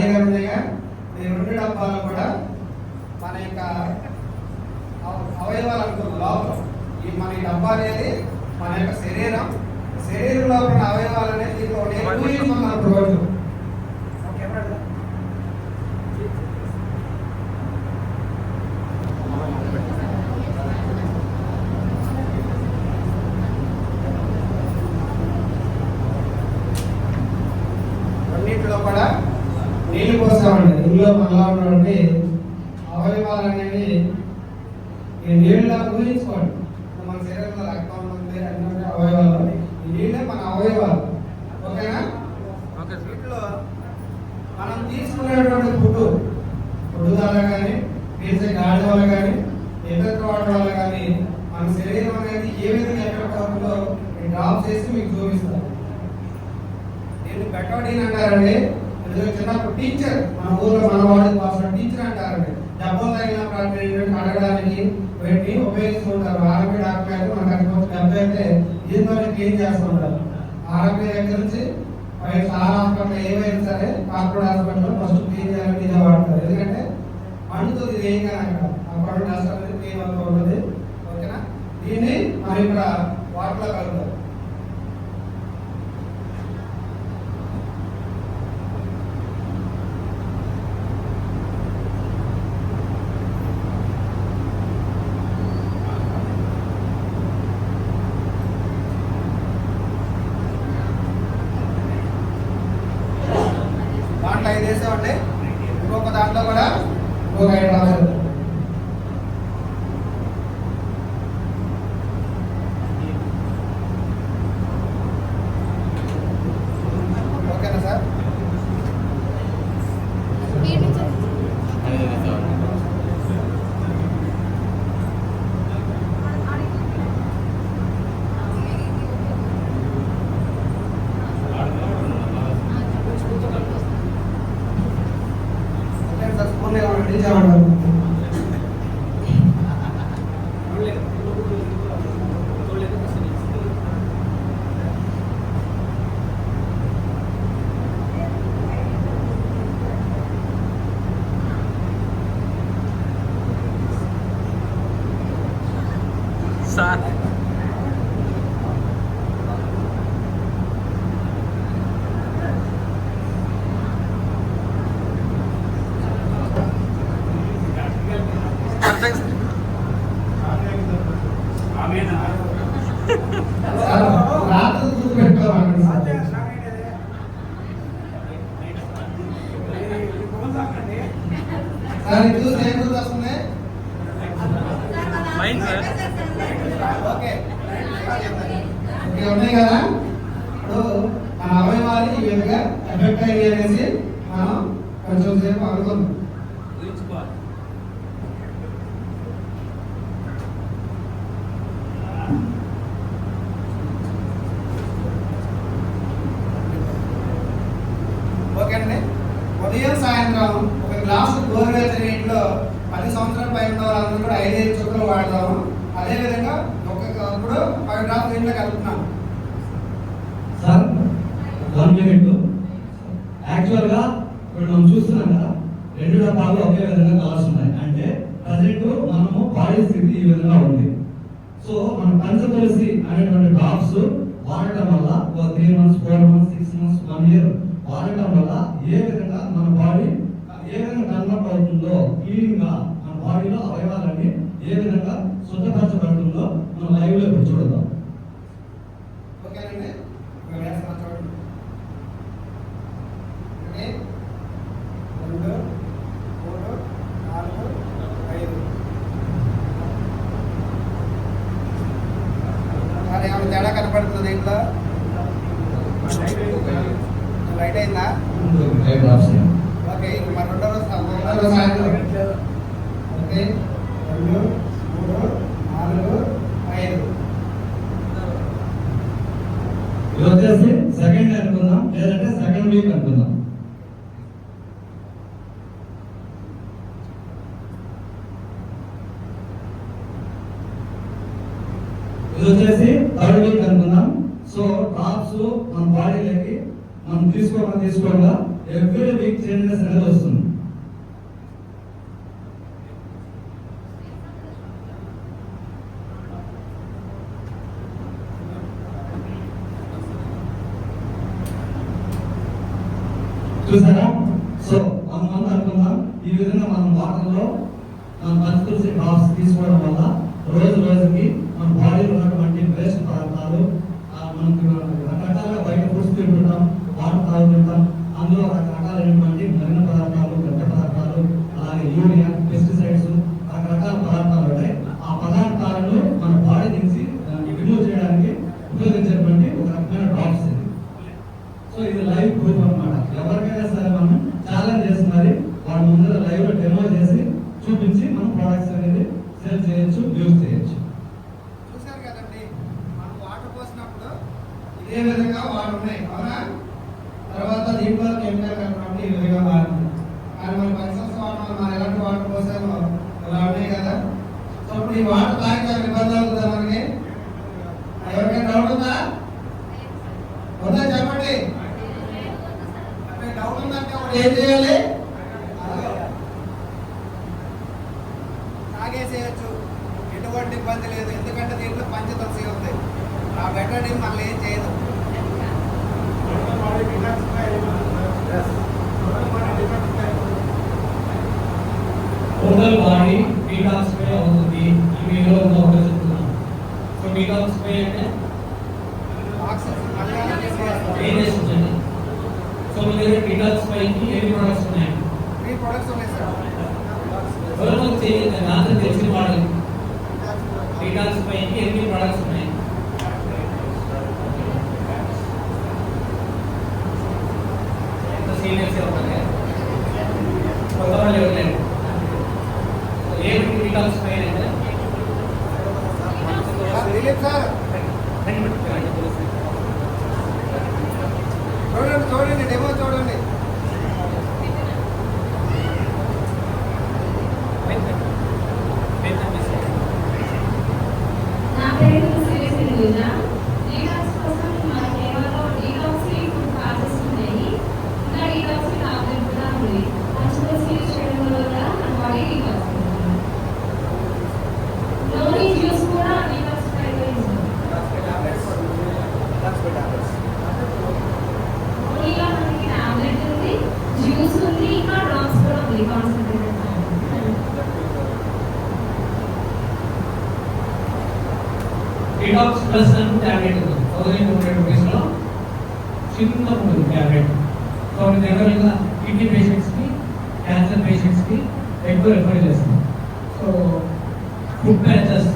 ఖాళీగా ఉన్నాయిగా, ఈ 2 డబ్బాలు కూడా మన యొక్క అవయవాలు అనుకున్నాం. లోపల ఈ మన ఈ డబ్బా అనేది మన యొక్క శరీరంలో ఉన్న అవయవాలు అనేది దీంట్లో రోజు అన్నింటిలో కూడా నీళ్లు పోసామండి. ఇందులో మనలో ఉన్నటువంటి అవయవాలు అనేవి ఈ నీళ్ళ ఊహించుకోండి. మన శరీరంలో రక్తం ఉంది, అన్ని అవయవాలు, ఈ నీళ్ళే మన అవయవాలు. ఓకేనా? వీటిలో మనం తీసుకునేటువంటి ఫుడ్ ద్వారా కానీ, పీల్చే గాలి వల్ల కానీ, ఇతర వాటి వల్ల కానీ మన శరీరం అనేది ఏ విధంగా ఎక్కడ పోతుందో డ్రాప్ చేసి మీకు చూపిస్తాను. నేను బెటోడిన్ అంటారండి. చిన్నప్పుడు టీచర్, మన ఊర్లో మన వాడికి వాసిన టీచర్ అంటారండి. డబ్బులు తగినప్పుడు అడగడానికి వీటిని ఉపయోగిస్తూ ఉంటారు. ఆరోగ్య డాక్టర్ అయితే మనకు డబ్బు అయితే దీంతో క్లీన్ చేస్తూ ఉంటారు. ఆరోగ్య దగ్గర నుంచి చాలా హాస్పిటల్ ఏమైనా సరే, కార్పొరేట్ హాస్పిటల్ ఫస్ట్ క్లీన్ చేయాలని ఇదే వాడతారు. ఎందుకంటే పండుతుంది ఇది ఏం కానీ అక్కడ ఆ పండు నష్టం అనేది క్లీన్ అవుతూ ఉంటుంది. ఓకేనా? దీన్ని మనం ఇక్కడ వాటర్లో కలుగుతాం. దాంట్లో 5 వేసామండి. ఇంకొక దాంట్లో కూడా ఇంకొక 5 రావాలి. ఓకేనా సార్? సార్ ఉన్నాయి కదా. ఇప్పుడు మన అవయవాలు ఈ విధంగా ఎఫెక్ట్ అయ్యి అనేసి మనం కొంచెం సేపు అనుకుందాం. ఓకేనండి. ఉదయం సాయంత్రం ఒక గ్లాసు గోరువెచ్చని నీటిలో 10 సంవత్సరాల పైన ఉన్న వాళ్ళందరూ కూడా 5 చుక్కలు వాడతాము. అదేవిధంగా ఇప్పుడు 5 డ్రాప్స్ నీటిలో కలుపుతున్నాం. Sir 1 minute. యాక్చువల్గా ఇప్పుడు మనం చూస్తున్నాం కదా, 2 డబ్బాలు ఒకే విధంగా కలర్స్ ఉన్నాయి. అంటే ప్రజెంట్ మనము బాడీ స్థితి ఈ విధంగా ఉంది. సో మనం పంచతులసి అనేటువంటి డ్రాప్స్ వాడటం వల్ల 3 months 4 months 6 months 1 year వాడటం వల్ల ఏ విధంగా మన బాడీ ఏ విధంగా డెవలప్ అవుతుందో, క్లీన్ గా మన బాడీలో అవయవాలన్నీ ఏ విధంగా శుద్ధపరచబడుతుందో మనం లైవ్ లో ఇప్పుడు చూడదాం. ఓకేనండి. 1 2 3 4 5 కానీ ఏమైనా తేడా కనపడుతుంది దీంట్లో? రైట్ అయిందా? ఓకే. ఇప్పుడు మన 2వ రోజు సాయంత్రం ఓకే 2 3 4 5 ఇది వచ్చేసి సెకండ్ అనుకుందాం, లేదంటే సెకండ్ వీక్ అనుకుందాం. ఇది వచ్చేసి థర్డ్ వీక్ అనుకుందాం. సో డ్రాప్స్ మన బాడీలోకి మనం తీసుకోగా ఎవ్రీ వీక్ చేంజెస్ అనేది వస్తుంది. చూసారా? సో మనం అనుకుందాం ఈ విధంగా మనం వాటర్లో మనం పంచతులసి డ్రాప్స్ తీసుకోవడం వల్ల రోజు రోజుకి మన బాడీలో ఉన్నటువంటి వేస్ట్ పదార్థాలు మనకి రకరకాలుగా బయట ఫుడ్స్ తింటుంటాం, వాటర్ తాగుతుంటాం, అందులో రకరకాలైనటువంటి మలిన పదార్థాలు, గడ్డ పదార్థాలు, అలాగే యూరియా, పెస్టిసైడ్స్, రకరకాల పదార్థాలు ఉంటాయి. ఆ పదార్థాలను మన బాడీ నుంచి రిమూవ్ చేయడానికి ఉపయోగించేటువంటి ఒక రకమైన డ్రాప్స్ ఇది. సో ఇది లైవ్ ప్రూఫ్ అన్నమాట. ఎవరికైనా సరే మనం ఛాలెంజ్ చేస్తున్నది వాళ్ళ ముందర లైవ్ లో డెమో చేసి చూపించి మనం ప్రొడక్ట్స్ అనేది సేల్ చేయొచ్చు, యూజ్ చేయొచ్చు. చూశారు కదండి, మనం వాటర్ పోసినప్పుడు ఇదే విధంగా వాటర్ ఉన్నాయి అవునా. తర్వాత దీంట్లో కెమికల్ కలపడం ఈ విధంగా మారుతుంది. కానీ మన పైసల్స్ వాటర్ మనం ఎలాంటి వాటర్ పోసామో ఇలా ఉన్నాయి కదా. సో ఇప్పుడు ఈ వాటర్ తాగితే ఇబ్బంది అవుతుందా మనకి? ఎవరికైనా డౌట్ ఉందా? ఉందా చెప్పండి. డౌట్ ఉందంటే ఏం చేయాలి? తాగేసేయచ్చు, ఎటువంటి ఇబ్బంది లేదు. ఎందుకంటే దీంట్లో పంచతులసి ఉంది. ఆ బెటర్ మళ్ళీ ఏం చేయదు. టోటల్ బాడీ డీటాక్సిఫై అవుతుంది. ఈ వీడియోలో ఒకటి చెప్తున్నాం. సో డీటాక్సిఫై అంటే ఏం చేస్తుంది? సో మీ దగ్గర డీటాక్సిఫైకి ఎన్ని ప్రొడక్ట్స్ ఉన్నాయి? 3 ప్రొడక్ట్స్ ఉన్నాయి సార్. ఎవరికి తెలియదు, నాకు తెలిసిన వాళ్ళు డీటాక్సిఫైకి ఎన్ని ప్రొడక్ట్స్ ఉన్నాయి? ఎంత సీనియర్స్ అవుతారు కొత్త వాళ్ళు ఎవరు? ఏమిటి డీటాక్సిఫై అంటే? దిలీప్ సార్ చూడండి డెమో చూడండి. నా పేరు శ్రీలక్ష్మి పూజా. డీటాక్స్ కోసం మన కేవలం డీటాక్సీ ఫుడ్ ప్రాసెస్ ఉన్నాయి. ఇంకా డీటాక్సీ టాబ్లెట్ కూడా ఉంది. పంచదశ యూజ్ చేయడం వల్ల కూడా మన బాడీ డీటాక్స్ అవుతుంది. లోని జ్యూస్ కూడా డీటాక్స్ అయిపోయింది. ఓన్లీగా మనకి టాబ్లెట్ ఉంది, జ్యూస్ ఉంది, ఇంకా డ్రాప్స్ కూడా ఉంది కాన్సన్ట్రేటెడ్. డీటాక్స్ ప్లస్ అని టాబ్లెట్ ఉంది. 1200 రూపీస్లో చిన్న ఉంటుంది టాబ్లెట్. సో జనరల్గా కిడ్నీ పేషెంట్స్కి, క్యాన్సర్ పేషెంట్స్కి ఎక్కువ రిఫర్ చేస్తాం. So food patches